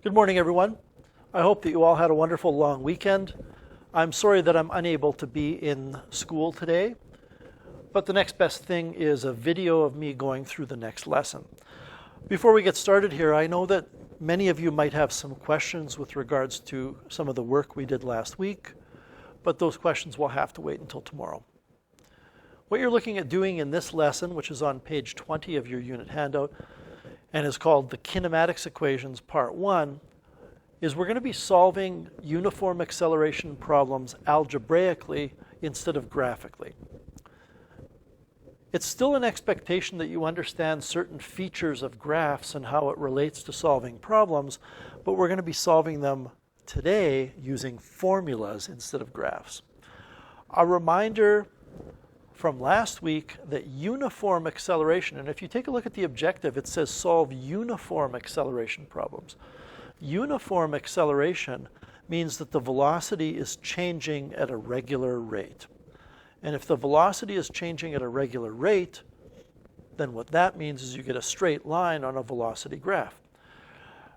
Good morning, everyone. I hope that you all had a wonderful long weekend. I'm sorry that I'm unable to be in school today, but the next best thing is a video of me going through the next lesson. Before we get started here, I know that many of you might have some questions with regards to some of the work we did last week, but those questions will have to wait until tomorrow. What you're looking at doing in this lesson, which is on page 20 of your unit handout, and is called the Kinematics Equations Part 1, is we're going to be solving uniform acceleration problems algebraically instead of graphically. It's still an expectation that you understand certain features of graphs and how it relates to solving problems, but we're going to be solving them today using formulas instead of graphs. A reminder from last week that uniform acceleration, and if you take a look at the objective, it says solve uniform acceleration problems. Uniform acceleration means that the velocity is changing at a regular rate. And if the velocity is changing at a regular rate, then what that means is you get a straight line on a velocity graph.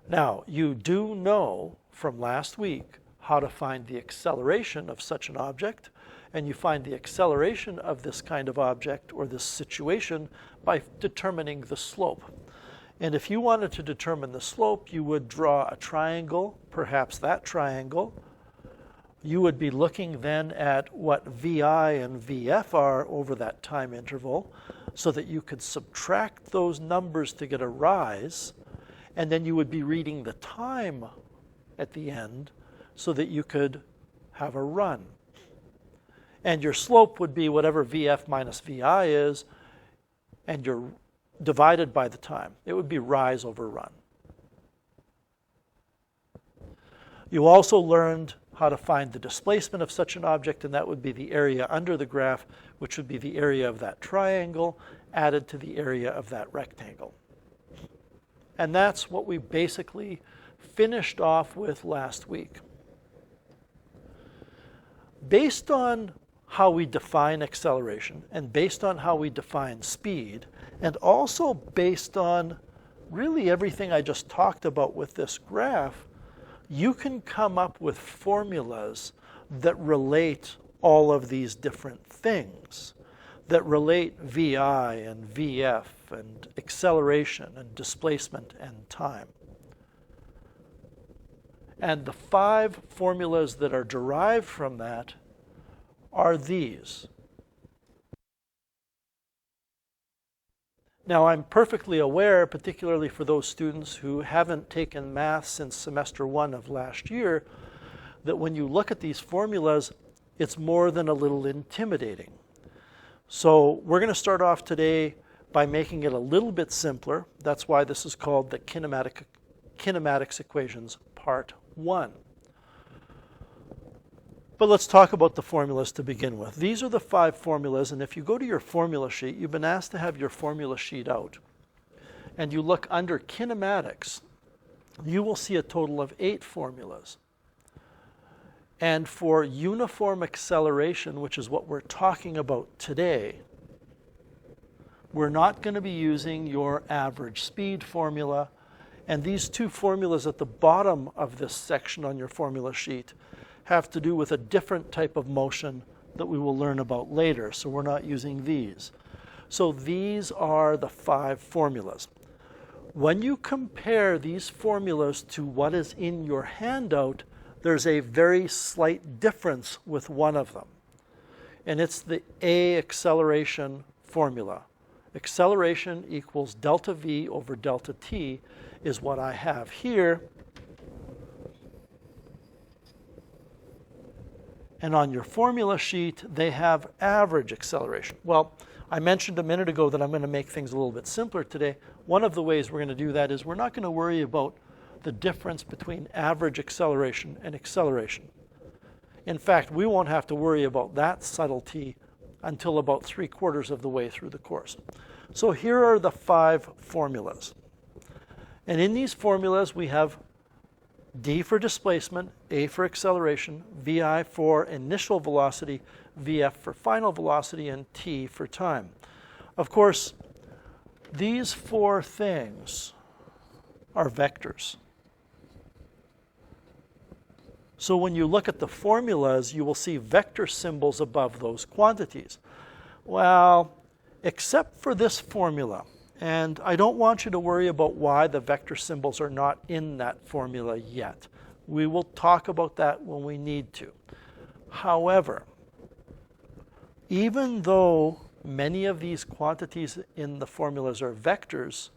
Now, you do know from last week how to find the acceleration of such an object, and you find the acceleration of this kind of object or this situation by determining the slope. And if you wanted to determine the slope, you would draw a triangle, perhaps that triangle. You would be looking then at what VI and VF are over that time interval so that you could subtract those numbers to get a rise, and then you would be reading the time at the end so that you could have a run. And your slope would be whatever VF minus VI is, and you're divided by the time. It would be rise over run. You also learned how to find the displacement of such an object, and that would be the area under the graph, which would be the area of that triangle added to the area of that rectangle. And that's what we basically finished off with last week. Based on how we define acceleration, and based on how we define speed, and also based on really everything I just talked about with this graph, you can come up with formulas that relate all of these different things, that relate VI and VF and acceleration and displacement and time. And the 5 formulas that are derived from that are these. Now, I'm perfectly aware, particularly for those students who haven't taken math since semester 1 of last year, that when you look at these formulas, it's more than a little intimidating. So we're going to start off today by making it a little bit simpler. That's why this is called the Kinematics Equations Part 1. But let's talk about the formulas to begin with. These are the 5 formulas, and if you go to your formula sheet, you've been asked to have your formula sheet out, and you look under kinematics, you will see a total of 8 formulas. And for uniform acceleration, which is what we're talking about today, we're not going to be using your average speed formula, and these 2 formulas at the bottom of this section on your formula sheet have to do with a different type of motion that we will learn about later, so we're not using these. So these are the 5 formulas. When you compare these formulas to what is in your handout, there's a very slight difference with one of them, and it's the A acceleration formula. Acceleration equals delta V over delta T is what I have here. And on your formula sheet, they have average acceleration. Well, I mentioned a minute ago that I'm going to make things a little bit simpler today. One of the ways we're going to do that is we're not going to worry about the difference between average acceleration and acceleration. In fact, we won't have to worry about that subtlety until about 3/4 of the way through the course. So here are the 5 formulas. And in these formulas, we have D for displacement, A for acceleration, VI for initial velocity, VF for final velocity, and T for time. Of course, these 4 things are vectors. So when you look at the formulas, you will see vector symbols above those quantities. Well, except for this formula, and I don't want you to worry about why the vector symbols are not in that formula yet. We will talk about that when we need to. However, even though many of these quantities in the formulas are vectors,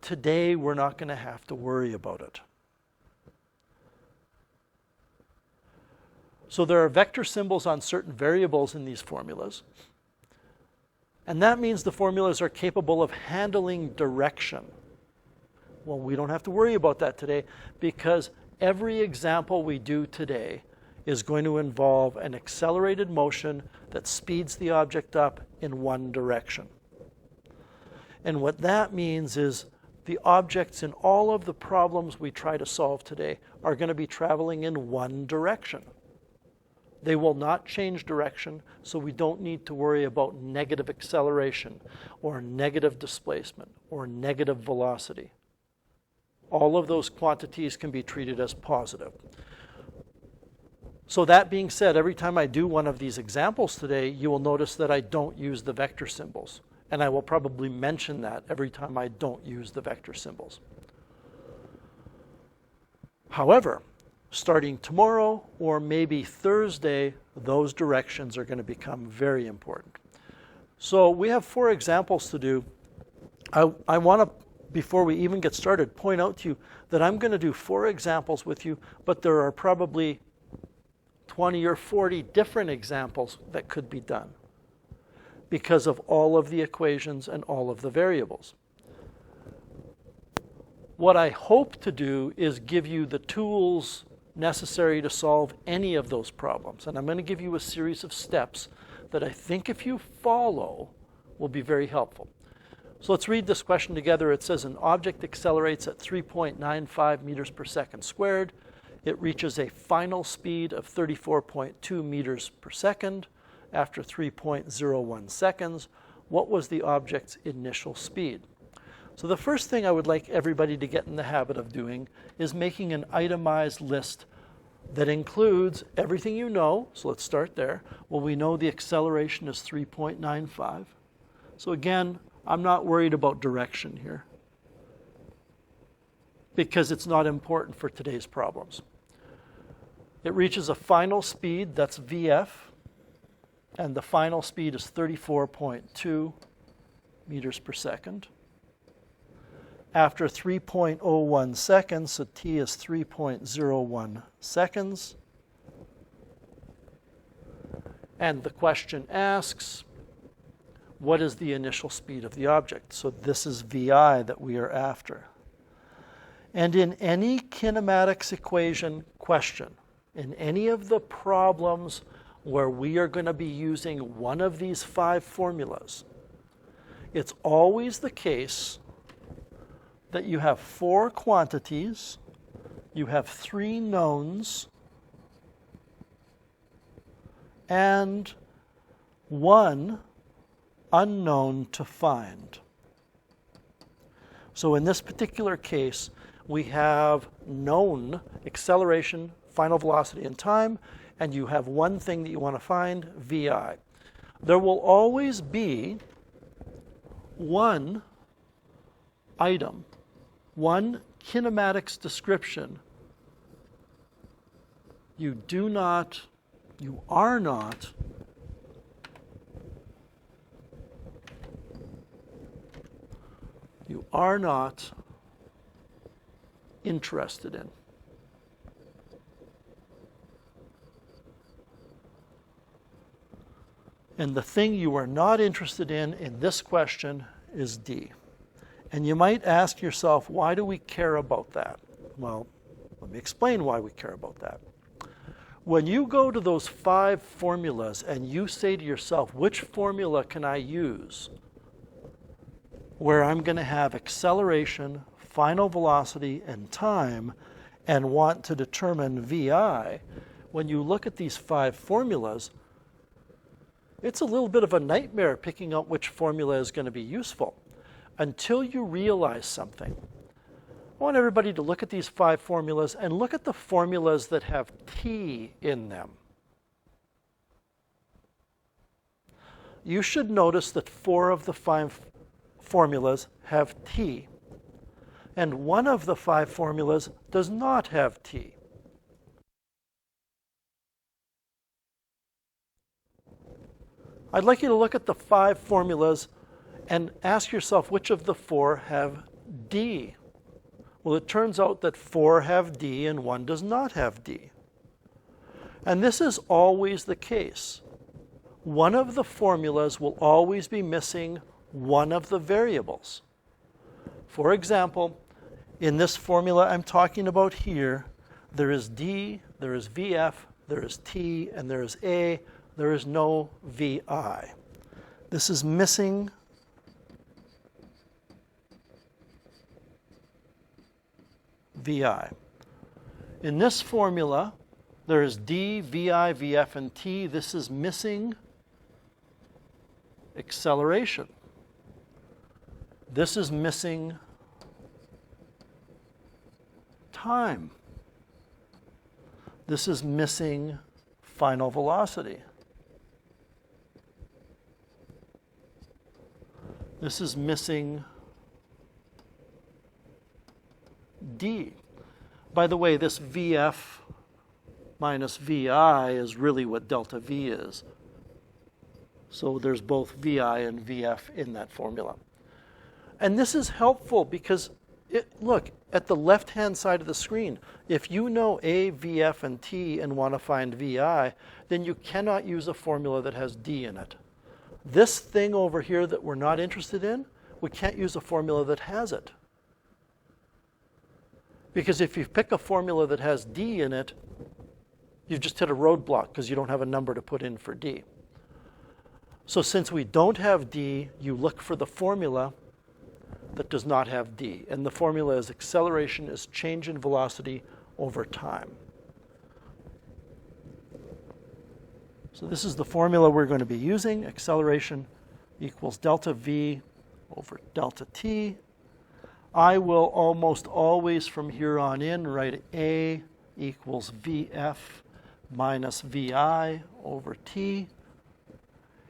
today we're not going to have to worry about it. So there are vector symbols on certain variables in these formulas. And that means the formulas are capable of handling direction. Well, we don't have to worry about that today because every example we do today is going to involve an accelerated motion that speeds the object up in one direction. And what that means is the objects in all of the problems we try to solve today are going to be traveling in one direction. They will not change direction, so we don't need to worry about negative acceleration or negative displacement or negative velocity. All of those quantities can be treated as positive. So that being said, every time I do one of these examples today, you will notice that I don't use the vector symbols. And I will probably mention that every time I don't use the vector symbols. However, starting tomorrow or maybe Thursday, those directions are going to become very important. So we have 4 examples to do. I want to, before we even get started, point out to you that I'm going to do 4 examples with you, but there are probably 20 or 40 different examples that could be done because of all of the equations and all of the variables. What I hope to do is give you the tools necessary to solve any of those problems. And I'm going to give you a series of steps that I think if you follow will be very helpful. So let's read this question together. It says an object accelerates at 3.95 meters per second squared. It reaches a final speed of 34.2 meters per second after 3.01 seconds. What was the object's initial speed? So the first thing I would like everybody to get in the habit of doing is making an itemized list that includes everything you know. So let's start there. Well, we know the acceleration is 3.95. So again, I'm not worried about direction here because it's not important for today's problems. It reaches a final speed, that's VF, and the final speed is 34.2 meters per second. After 3.01 seconds, so t is 3.01 seconds. And the question asks, what is the initial speed of the object? So this is VI that we are after. And in any kinematics equation question, in any of the problems where we are going to be using one of these 5 formulas, it's always the case that you have 4 quantities, you have 3 knowns, and 1 unknown to find. So in this particular case, we have known acceleration, final velocity, and time, and you have one thing that you want to find, VI. There will always be one item, one kinematics description. You are not interested in. And the thing you are not interested in this question is D. And you might ask yourself, why do we care about that? Well, let me explain why we care about that. When you go to those 5 formulas and you say to yourself, which formula can I use where I'm going to have acceleration, final velocity, and time, and want to determine VI, when you look at these 5 formulas, it's a little bit of a nightmare picking out which formula is going to be useful until you realize something. I want everybody to look at these 5 formulas and look at the formulas that have t in them. You should notice that 4 of the 5 formulas have t, and 1 of the 5 formulas does not have t. I'd like you to look at the 5 formulas and ask yourself which of the 4 have d. Well, it turns out that 4 have d and 1 does not have d. And this is always the case. One of the formulas will always be missing one of the variables. For example, in this formula I'm talking about here, there is d, there is vf, there is t, and there is a. There is no vi. This is missing vi. In this formula, there is d, vi, vf, and t. This is missing acceleration. This is missing time. This is missing final velocity. This is missing d. By the way, this vf minus vi is really what delta v is. So there's both vi and vf in that formula. And this is helpful because, look, at the left-hand side of the screen, if you know a, vf, and t and want to find vi, then you cannot use a formula that has d in it. This thing over here that we're not interested in, we can't use a formula that has it. Because if you pick a formula that has d in it, you've just hit a roadblock because you don't have a number to put in for d. So since we don't have d, you look for the formula that does not have d. And the formula is acceleration is change in velocity over time. So this is the formula we're going to be using. Acceleration equals delta v over delta t. I will almost always from here on in write a equals vf minus vi over t.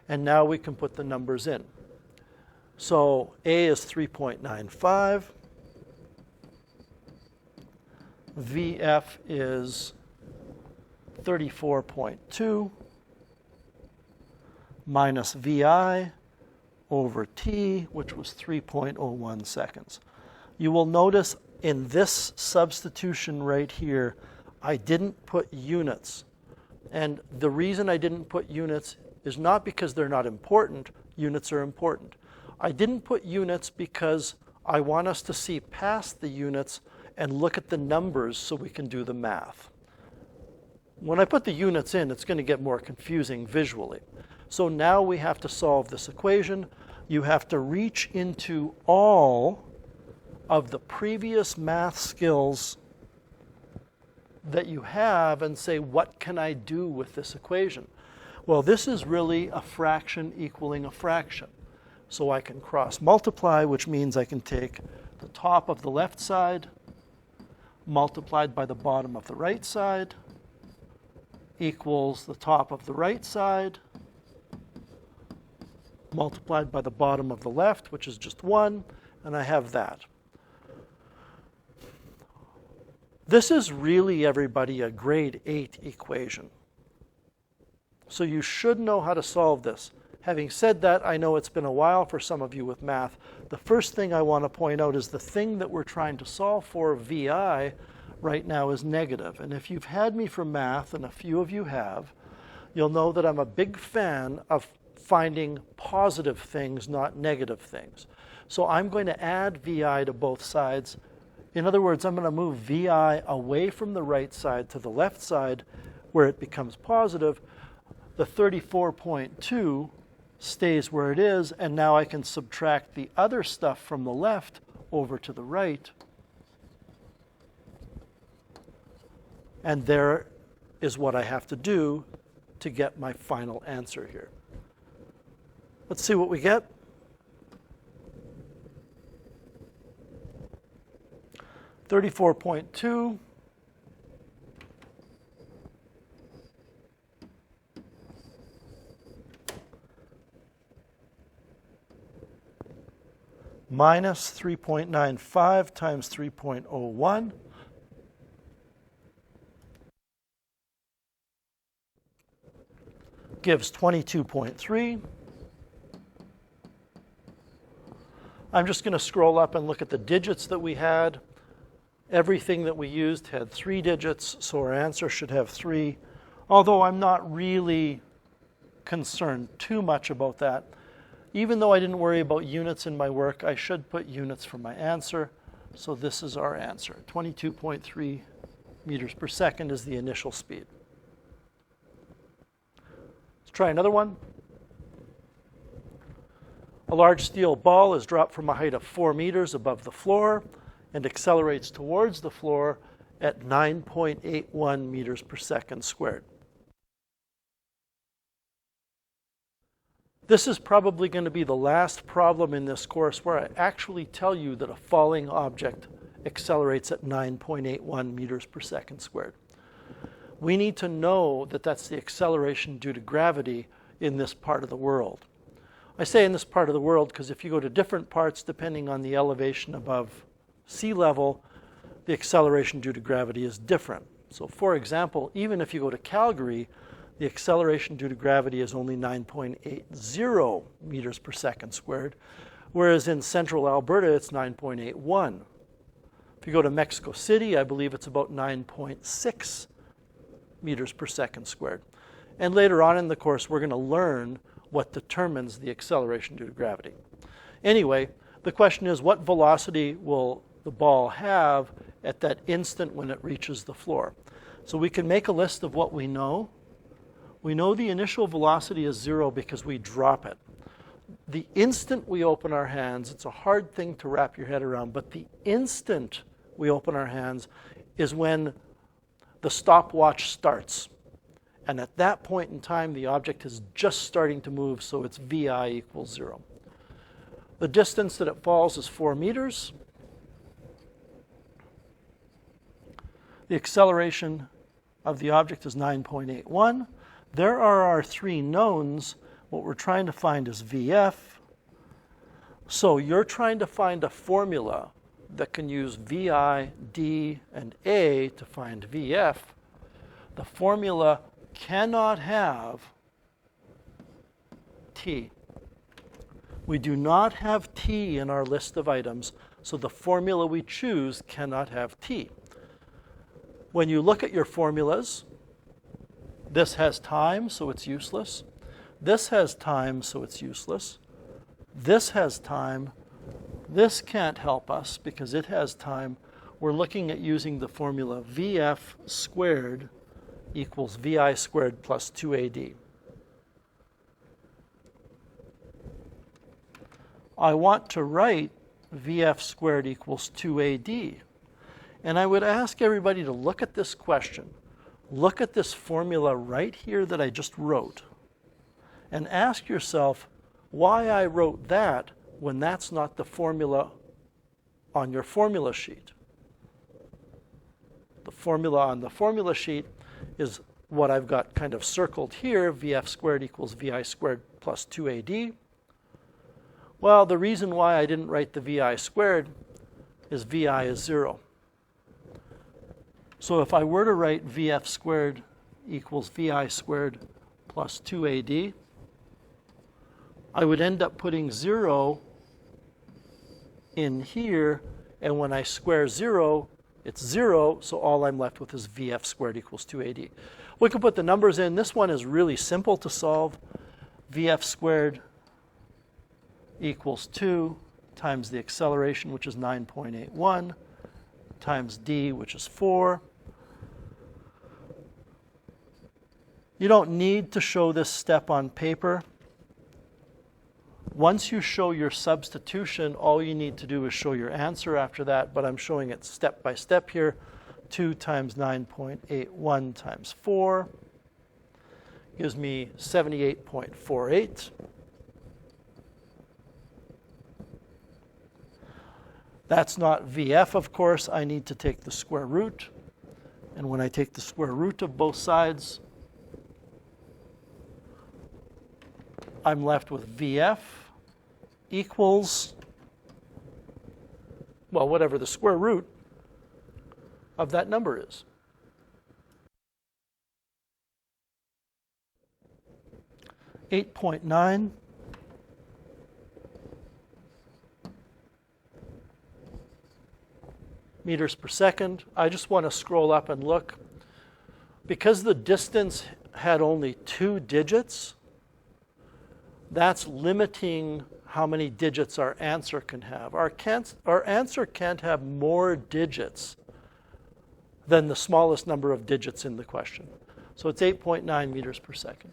And now we can put the numbers in. So a is 3.95. Vf is 34.2 minus vi over t, which was 3.01 seconds. You will notice in this substitution right here, I didn't put units. And the reason I didn't put units is not because they're not important. Units are important. I didn't put units because I want us to see past the units and look at the numbers so we can do the math. When I put the units in, it's going to get more confusing visually. So now we have to solve this equation. You have to reach into all of the previous math skills that you have and say, what can I do with this equation? Well, this is really a fraction equaling a fraction. So I can cross multiply, which means I can take the top of the left side multiplied by the bottom of the right side equals the top of the right side multiplied by the bottom of the left, which is just 1, and I have that. This is really, everybody, a grade 8 equation. So you should know how to solve this. Having said that, I know it's been a while for some of you with math. The first thing I want to point out is the thing that we're trying to solve for, VI, right now is negative. And if you've had me for math, and a few of you have, you'll know that I'm a big fan of finding positive things, not negative things. So I'm going to add VI to both sides. In other words, I'm going to move VI away from the right side to the left side where it becomes positive. The 34.2 stays where it is, and now I can subtract the other stuff from the left over to the right. And there is what I have to do to get my final answer here. Let's see what we get. 34.2 minus 3.95 times 3.01 gives 22.3. I'm just going to scroll up and look at the digits that we had. Everything that we used had 3 digits, so our answer should have 3, although I'm not really concerned too much about that. Even though I didn't worry about units in my work, I should put units for my answer. So this is our answer. 22.3 meters per second is the initial speed. Let's try another one. A large steel ball is dropped from a height of 4 meters above the floor and accelerates towards the floor at 9.81 meters per second squared. This is probably going to be the last problem in this course where I actually tell you that a falling object accelerates at 9.81 meters per second squared. We need to know that that's the acceleration due to gravity in this part of the world. I say in this part of the world because if you go to different parts, depending on the elevation above sea level, the acceleration due to gravity is different. So for example, even if you go to Calgary, the acceleration due to gravity is only 9.80 meters per second squared, whereas in central Alberta, it's 9.81. If you go to Mexico City, I believe it's about 9.6 meters per second squared. And later on in the course, we're going to learn what determines the acceleration due to gravity. Anyway, the question is, what velocity will the ball have at that instant when it reaches the floor? So we can make a list of what we know. We know the initial velocity is 0 because we drop it. The instant we open our hands, it's a hard thing to wrap your head around, but the instant we open our hands is when the stopwatch starts. And at that point in time, the object is just starting to move, so it's VI equals 0. The distance that it falls is 4 meters. The acceleration of the object is 9.81. There are our 3 knowns. What we're trying to find is VF. So you're trying to find a formula that can use VI, D, and A to find VF. The formula cannot have T. We do not have T in our list of items, so the formula we choose cannot have T. When you look at your formulas, this has time, so it's useless. This has time, so it's useless. This has time. This can't help us because it has time. We're looking at using the formula VF squared equals VI squared plus 2AD. I want to write VF squared equals 2AD. And I would ask everybody to look at this question. Look at this formula right here that I just wrote. And ask yourself why I wrote that when that's not the formula on your formula sheet. The formula on the formula sheet is what I've got kind of circled here, VF squared equals VI squared plus 2AD. Well, the reason why I didn't write the VI squared is VI is 0. So if I were to write VF squared equals VI squared plus 2AD, I would end up putting 0 in here, and when I square 0, it's 0, so all I'm left with is VF squared equals 2AD. We can put the numbers in. This one is really simple to solve. VF squared equals 2 times the acceleration, which is 9.81, times D, which is 4. You don't need to show this step on paper. Once you show your substitution, all you need to do is show your answer after that, but I'm showing it step by step here. 2 times 9.81 times 4 gives me 78.48. That's not VF, of course. I need to take the square root. And when I take the square root of both sides, I'm left with VF equals, well, whatever the square root of that number is. (8.9) meters per second. I just want to scroll up and look. Because the distance had only 2 digits, that's limiting how many digits our answer can have. Our answer can't have more digits than the smallest number of digits in the question. So it's 8.9 meters per second.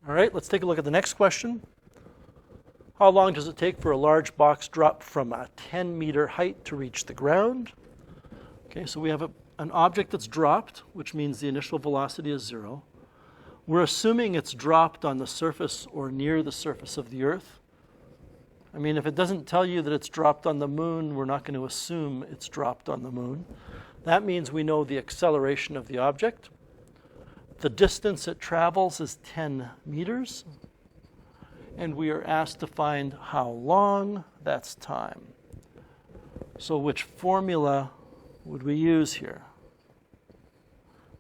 All right, let's take a look at the next question. How long does it take for a large box drop from a 10-meter height to reach the ground? Okay, so we have an object that's dropped, which means the initial velocity is 0. We're assuming it's dropped on the surface or near the surface of the Earth. I mean, if it doesn't tell you that it's dropped on the moon, we're not going to assume it's dropped on the moon. That means we know the acceleration of the object. The distance it travels is 10 meters. And we are asked to find how long, that's time. So which formula would we use here?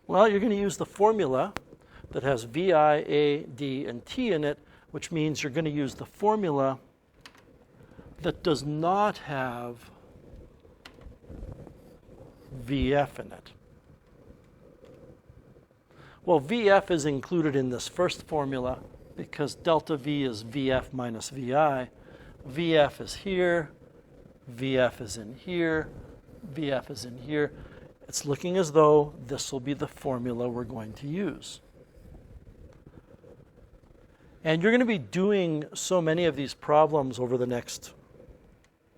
Well, you're going to use the formula that has V, I, A, D, and T in it, which means you're going to use the formula that does not have VF in it. Well, VF is included in this first formula because delta V is VF minus VI. VF is here, VF is in here, VF is in here. It's looking as though this will be the formula we're going to use. And you're going to be doing so many of these problems over the next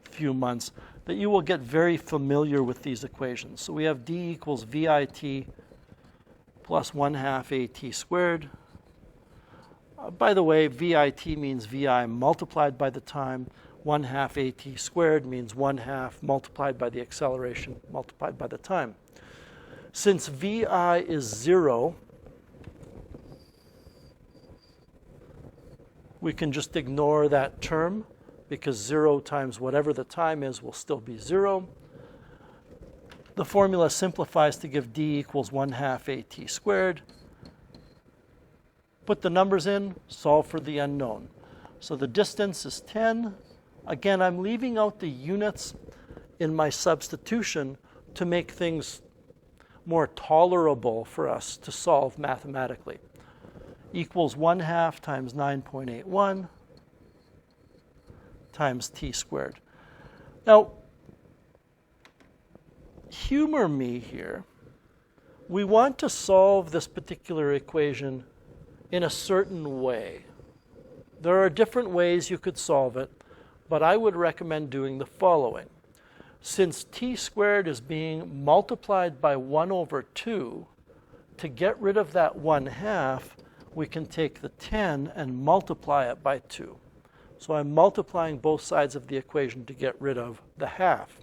few months that you will get very familiar with these equations. So we have D equals VIT plus 1/2 AT squared. By the way, VIT means VI multiplied by the time. 1/2 AT squared means 1/2 multiplied by the acceleration multiplied by the time. Since VI is 0, we can just ignore that term because 0 times whatever the time is will still be 0. The formula simplifies to give D equals 1/2 AT squared. Put the numbers in, solve for the unknown. So the distance is 10. Again, I'm leaving out the units in my substitution to make things more tolerable for us to solve mathematically. Equals 1/2 times 9.81 times t squared. Now, humor me here. We want to solve this particular equation in a certain way. There are different ways you could solve it, but I would recommend doing the following. Since t squared is being multiplied by 1/2, to get rid of that 1/2, we can take the 10 and multiply it by 2. So I'm multiplying both sides of the equation to get rid of the half.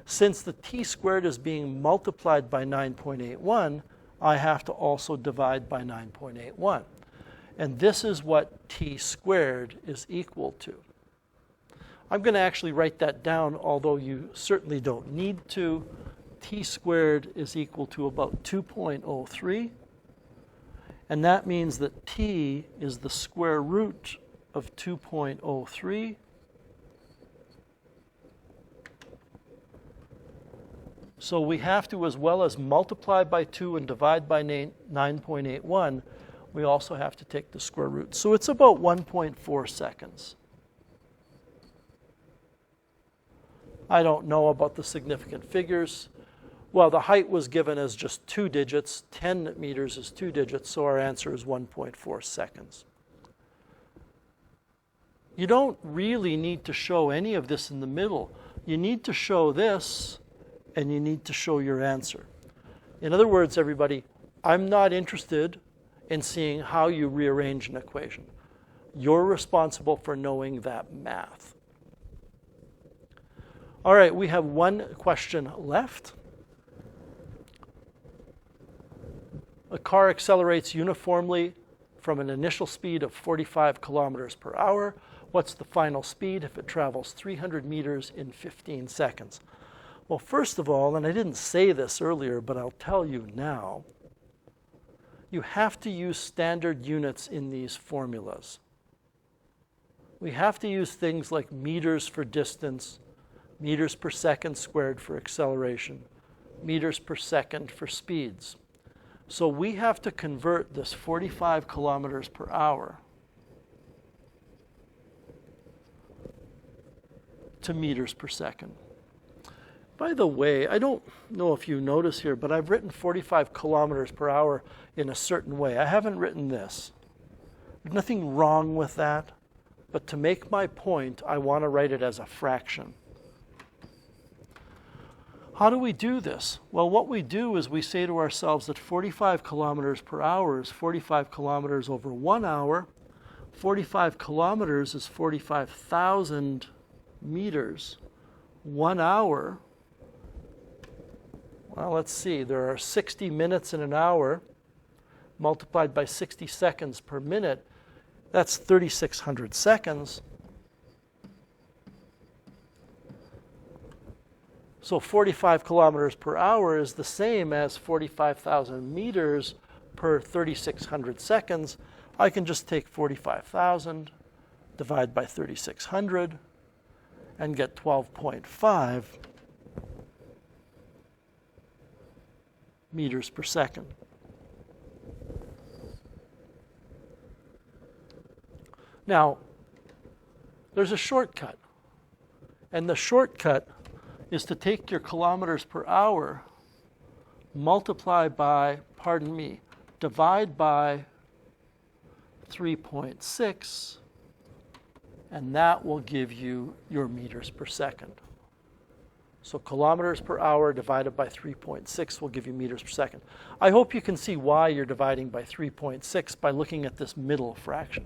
Since the t squared is being multiplied by 9.81, I have to also divide by 9.81. And this is what t squared is equal to. I'm going to actually write that down, although you certainly don't need to. T squared is equal to about 2.03. And that means that t is the square root of 2.03. So we have to, as well as multiply by 2 and divide by 9.81, we also have to take the square root. So it's about 1.4 seconds. I don't know about the significant figures. Well, the height was given as just 2 digits. 10 meters is 2 digits, so our answer is 1.4 seconds. You don't really need to show any of this in the middle you need to show this, and you need to show your answer. In other words, everybody, I'm not interested in seeing how you rearrange an equation. You're responsible for knowing that math. All right, we have one question left. A car accelerates uniformly from an initial speed of 45 kilometers per hour. What's the final speed if it travels 300 meters in 15 seconds? Well, first of all, and I didn't say this earlier, but I'll tell you now, you have to use standard units in these formulas. We have to use things like meters for distance, meters per second squared for acceleration, meters per second for speeds. So we have to convert this 45 kilometers per hour to meters per second. By the way, I don't know if you notice here, but I've written 45 kilometers per hour in a certain way. I haven't written this. There's nothing wrong with that, but to make my point, I want to write it as a fraction. How do we do this? Well, what we do is we say to ourselves that 45 kilometers per hour is 45 kilometers over 1 hour. 45 kilometers is 45,000 meters. 1 hour, well, let's see, there are 60 minutes in an hour multiplied by 60 seconds per minute. That's 3,600 seconds. So 45 kilometers per hour is the same as 45,000 meters per 3,600 seconds. I can just take 45,000, divide by 3,600, and get 12.5 meters per second. Now, there's a shortcut, and the shortcut is to take your kilometers per hour, multiply by, divide by 3.6, and that will give you your meters per second. So kilometers per hour divided by 3.6 will give you meters per second. I hope you can see why you're dividing by 3.6 by looking at this middle fraction.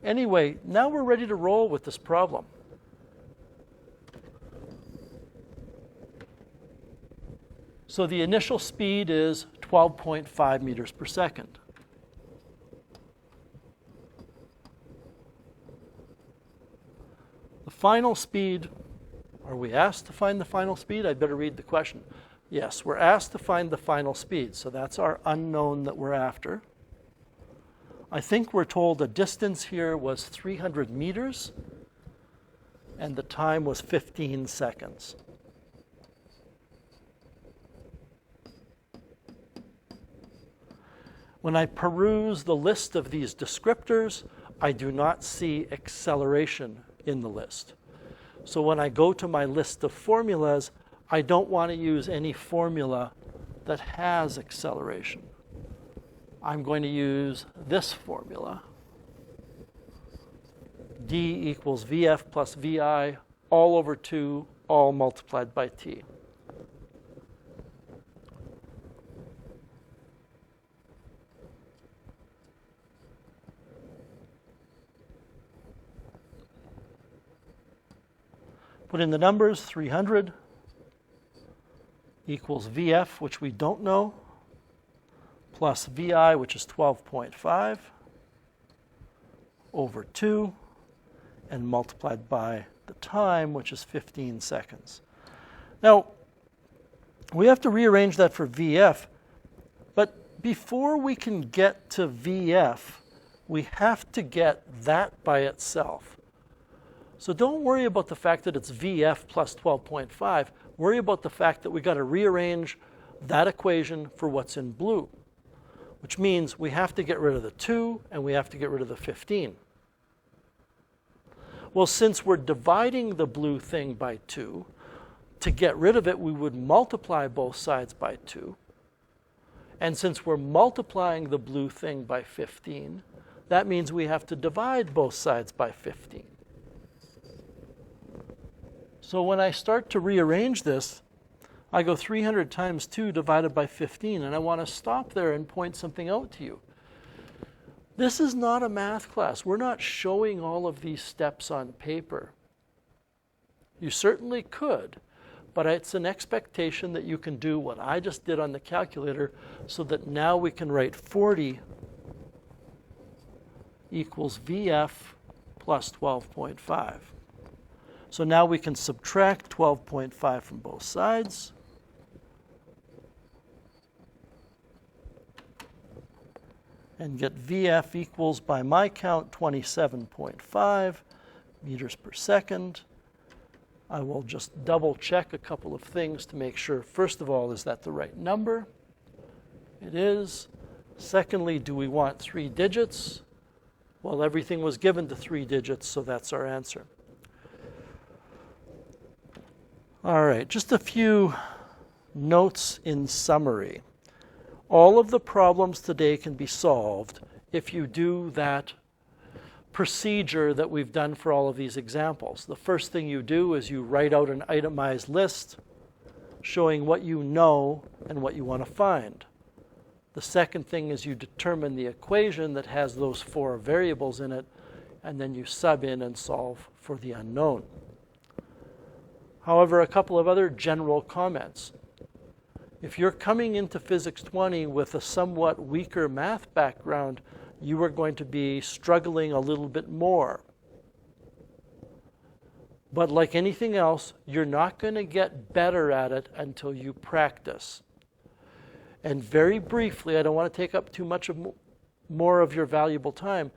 Anyway, now we're ready to roll with this problem. So the initial speed is 12.5 meters per second. The final speed, are we asked to find the final speed? I'd better read the question. Yes, we're asked to find the final speed, so that's our unknown that we're after. I think we're told the distance here was 300 meters, and the time was 15 seconds. When I peruse the list of these descriptors, I do not see acceleration in the list. So when I go to my list of formulas, I don't want to use any formula that has acceleration. I'm going to use this formula. D equals Vf plus Vi all over 2, all multiplied by t. Put in the numbers, 300 equals Vf, which we don't know, plus Vi, which is 12.5, over 2, and multiplied by the time, which is 15 seconds. Now, we have to rearrange that for Vf, but before we can get to Vf, we have to get that by itself. So don't worry about the fact that it's Vf plus 12.5. Worry about the fact that we've got to rearrange that equation for what's in blue, which means we have to get rid of the 2 and we have to get rid of the 15. Well, since we're dividing the blue thing by 2, to get rid of it, we would multiply both sides by 2. And since we're multiplying the blue thing by 15, that means we have to divide both sides by 15. So when I start to rearrange this, I go 300 times 2 divided by 15, and I want to stop there and point something out to you. This is not a math class. We're not showing all of these steps on paper. You certainly could, but it's an expectation that you can do what I just did on the calculator, so that now we can write 40 equals VF plus 12.5. So now we can subtract 12.5 from both sides. And get VF equals, by my count, 27.5 meters per second. I will just double check a couple of things to make sure. First of all, is that the right number? It is. Secondly, do we want 3 digits? Well, everything was given to 3 digits, so that's our answer. All right, just a few notes in summary. All of the problems today can be solved if you do that procedure that we've done for all of these examples. The first thing you do is you write out an itemized list showing what you know and what you want to find. The second thing is you determine the equation that has those 4 variables in it, and then you sub in and solve for the unknown. However, a couple of other general comments. If you're coming into Physics 20 with a somewhat weaker math background, you are going to be struggling a little bit more. But like anything else, you're not going to get better at it until you practice. And very briefly, I don't want to take up too much more of your valuable time,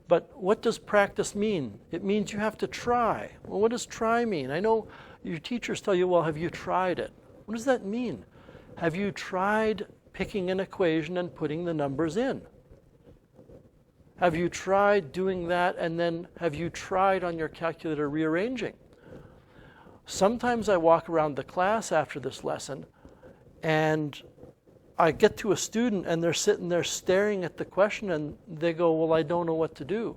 but what does practice mean? It means you have to try. Well, what does try mean? I know your teachers tell you, well, have you tried it? What does that mean? Have you tried picking an equation and putting the numbers in? Have you tried doing that, and then have you tried on your calculator rearranging? Sometimes I walk around the class after this lesson and I get to a student and they're sitting there staring at the question and they go, well, I don't know what to do.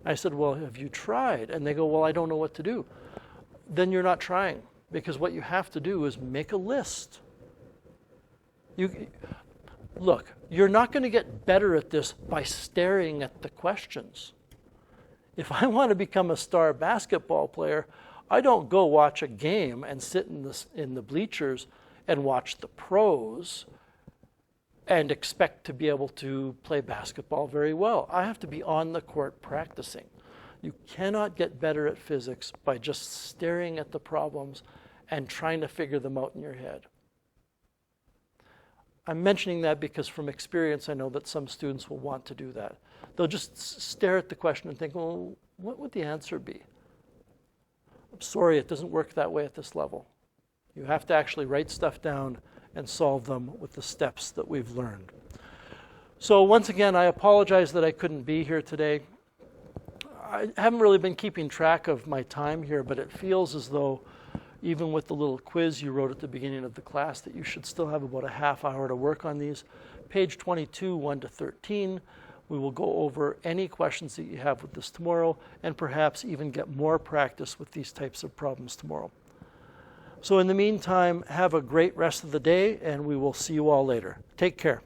I said, well, have you tried? And they go, well, I don't know what to do. Then you're not trying, because what you have to do is make a list. Look, you're not going to get better at this by staring at the questions. If I want to become a star basketball player, I don't go watch a game and sit in the bleachers and watch the pros and expect to be able to play basketball very well. I have to be on the court practicing. You cannot get better at physics by just staring at the problems and trying to figure them out in your head. I'm mentioning that because from experience I know that some students will want to do that. They'll just stare at the question and think, well, what would the answer be? I'm sorry, it doesn't work that way at this level. You have to actually write stuff down and solve them with the steps that we've learned. So once again, I apologize that I couldn't be here today. I haven't really been keeping track of my time here, but it feels as though even with the little quiz you wrote at the beginning of the class that you should still have about a half hour to work on these. Page 22, 1 to 13, we will go over any questions that you have with this tomorrow and perhaps even get more practice with these types of problems tomorrow. So in the meantime, have a great rest of the day and we will see you all later. Take care.